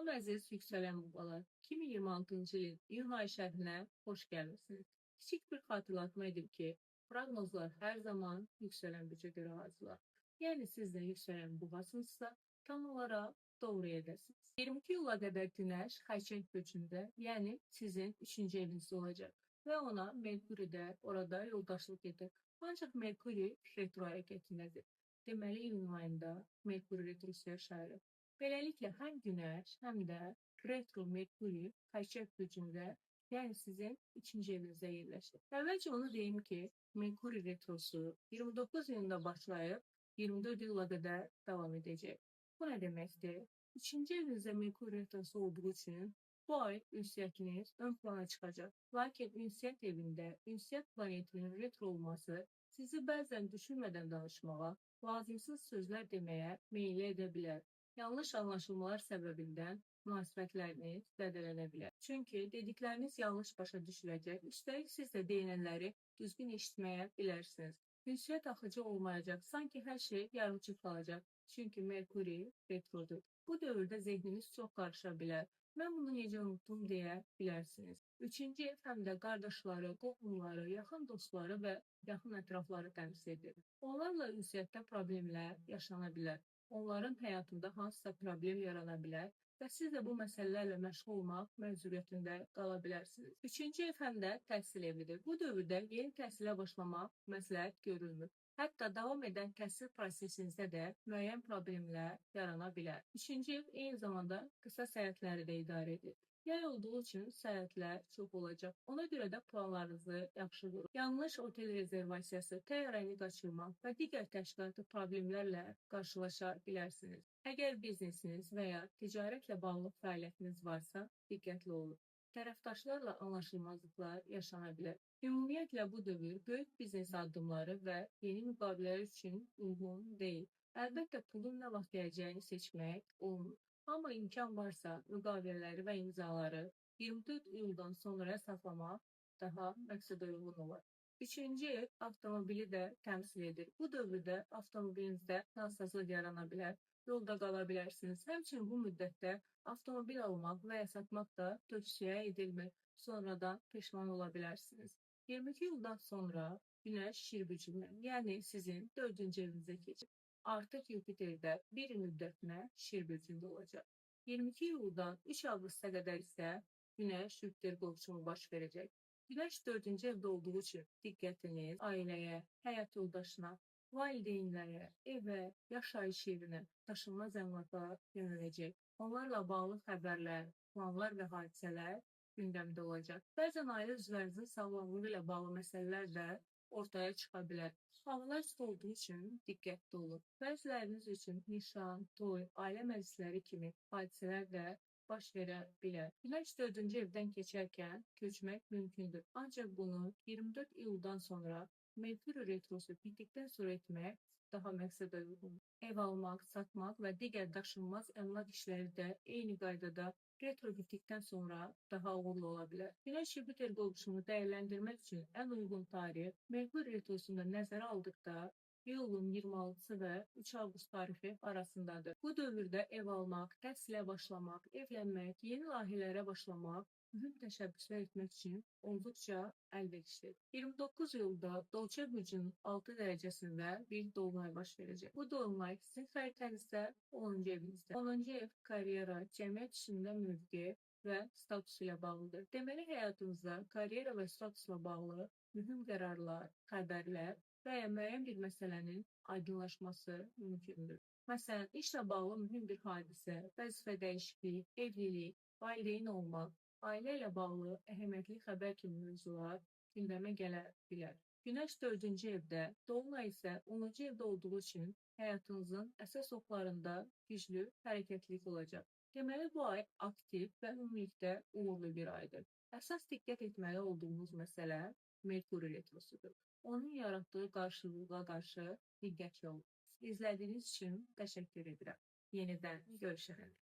Salam əziz yüksələn babalar. 2026-cı ilin iyun ayı şərhinə xoş gəlmisiniz. Kiçik bir xatırlatma edib ki, proqnozlar hər zaman yüksələn burca görə hazırlar. Yəni siz də yüksələn buğasınızsa, tam olaraq doğru yerdəsiniz. 22 iyula qədər Günəş Xəçək burcunda, yəni sizin 3-cü evinizdə olacaq və ona Merkuri də orada yoldaşlıq edir. Ancaq Merkuri retro hərəkətindədir. Deməli, iyun ayında Merkuri retrosu yaşayırıq. Beləliklə, həm Günəş, həm də retro Merkuri Xəçək burcunda, yəni sizin 3-cü evinizdə yerləşir. Əvvəlcə onu deyim ki, Merkuri retrosu 29 iyunda başlayıb 24 iyula qədər davam edəcək. Bu nə deməkdir? 3-cü evinizdə Merkuri retrosu olduğu üçün bu ay ünsiyyətiniz ön plana çıxacaq. Lakin ünsiyyət evində ünsiyyət planetinin retro olması sizi bəzən düşünmədən danışmağa, lazımsız sözlər deməyə meyilli edə bilər. Yanlış anlaşılmalar səbəbindən münasibətləriniz zədələnə bilər. Çünki dedikləriniz yanlış başa düşüləcək. Üstəlik siz də deyilənləri düzgün eşitməyə bilərsiniz. Ünsiyyət axıcı olmayacaq. Sanki hər şey yarımçıq qalacaq. Çünki Merkuri retrodur. Bu dövrdə zehniniz çox qarışa bilər. Mən bunu necə unutdum deyə bilərsiniz. 3-cü ev həm də qardaşları, qohumları, yaxın dostları və yaxın ətrafları təmsil edir. Onlarla ünsiyyətdə problemlər yaşana bilər. Onların həyatında hansısa problem yarana bilər və siz də bu məsələlərlə məşğul olmaq məcburiyyətində qala bilərsiniz. 3-cü ev həm də təhsil evidir. Bu dövrdə yeni təhsilə başlamaq məsləhət görülmür. Hətta davam edən təhsil prosesinizdə də müəyyən problemlər yarana bilər. 3-cü ev eyni zamanda qısa səyahətləri də idarə edir. Yay olduğu üçün səyahətlər çox olacaq. Ona görə də planlarınızı yaxşı qurun. Yanlış otel rezervasiyası, təyyarəni qaçırmaq və digər təşkilati problemlərlə qarşılaşa bilərsiniz. Əgər biznesiniz və ya ticarətlə bağlı fəaliyyətiniz varsa, diqqətli olun. Tərəfdaşlarla anlaşılmazlıqlar yaşana bilər. Ümumiyyətlə bu dövr böyük biznes addımları və yeni müqavilələr üçün uyğun deyil. Əlbəttə pulun nə vaxt gələcəyini seçmək olmur. Amma imkan varsa müqavilələri və imzaları 24 iyuldan sonra saxlamaq daha məqsədəuyğun olar. 3-cü ev avtomobili də təmsil edir. Bu dövrdə avtomobilinizdə nasazlıq yarana bilər, yolda qala bilərsiniz. Həmçinin bu müddətdə avtomobil almaq və ya satmaq da tövsiyə edilmir. Sonradan peşman ola bilərsiniz. 22 ildən sonra Günəş Şir burcundan, yəni sizin 4-cü evinizə keçir. Artıq Yupiterdə bir il müddətinə Şir burcunda olacaq. 22 iyuldan 3 avqusta qədər isə Günəş Yupiter qovuşumu baş verəcək. Günəş 4-cü evdə olduğu üçün diqqətiniz ailəyə, həyat yoldaşına, valideynlərə, evə, yaşayış yerinə, daşınmaz əmlaka yönələcək. Onlarla bağlı xəbərlər, planlar və hadisələr gündəmdə olacaq. Bəzən ailə üzvlərinizin sağlamlığı ilə bağlı məsələlər də ortaya çıxa bilər. Havalar isti olduğu üçün diqqətli olun. Bəziləriniz üçün nişan, toy, ailə məclisləri kimi hadisələr də baş verə bilər. Günəş 4-cü evdən keçərkən köçmək mümkündür. Ancaq bunu 24 iyuldan sonra Merkuri retrosu bitdikdən sonra etmək daha məqsədəuyğundur. Ev almaq, satmaq və digər daşınmaz əmlak işləri də eyni qaydada retro bitdikdən sonra daha uğurlu ola bilər. Günəş-Yupiter qovuşumunu dəyərləndirmək üçün ən uyğun tarix Merkuri retrosunda nəzərə aldıqda iyulun 26-sı və 3 avqust tarixi arasındadır. Bu dövrdə ev almaq, təhsilə başlamaq, evlənmək, yeni layihələrə başlamaq, mühüm təşəbbüslər etmək üçün olduqca əlverişlidir. 29 iyulda Dolçe burcunun 6 dərəcəsində bir dolunay baş verəcək. Bu dolunay sizin xəritənizdə 10-cu evinizdə. 10-cu ev karyera, cəmiyyət işində mövqe və status ilə bağlıdır. Deməli, həyatınızda karyera və statusla bağlı mühüm qərarlar, xəbərlər və ya müəyyən bir məsələnin aydınlaşması mümkündür. Məsələn, işlə bağlı mühüm bir hadisə, vəzifə dəyişikliyi, evlilik, valideyn olmaq, ailə ilə bağlı əhəmiyyətli xəbər kimi mövzular gündəmə gələ bilər. Günəş 4-cü evdə, dolunay isə 10-cu evdə olduğu üçün həyatınızın əsas oxlarında güclü hərəkətlilik olacaq. Deməli, bu ay aktiv və ümumilikdə uğurlu bir aydır. Əsas diqqət etməli olduğunuz məsələ Merkuri retrosudur. Onun yaratdığı qarşılığa qarşı diqqətli olun. İzlədiyiniz üçün təşəkkür edirəm. Yenidən görüşənədək.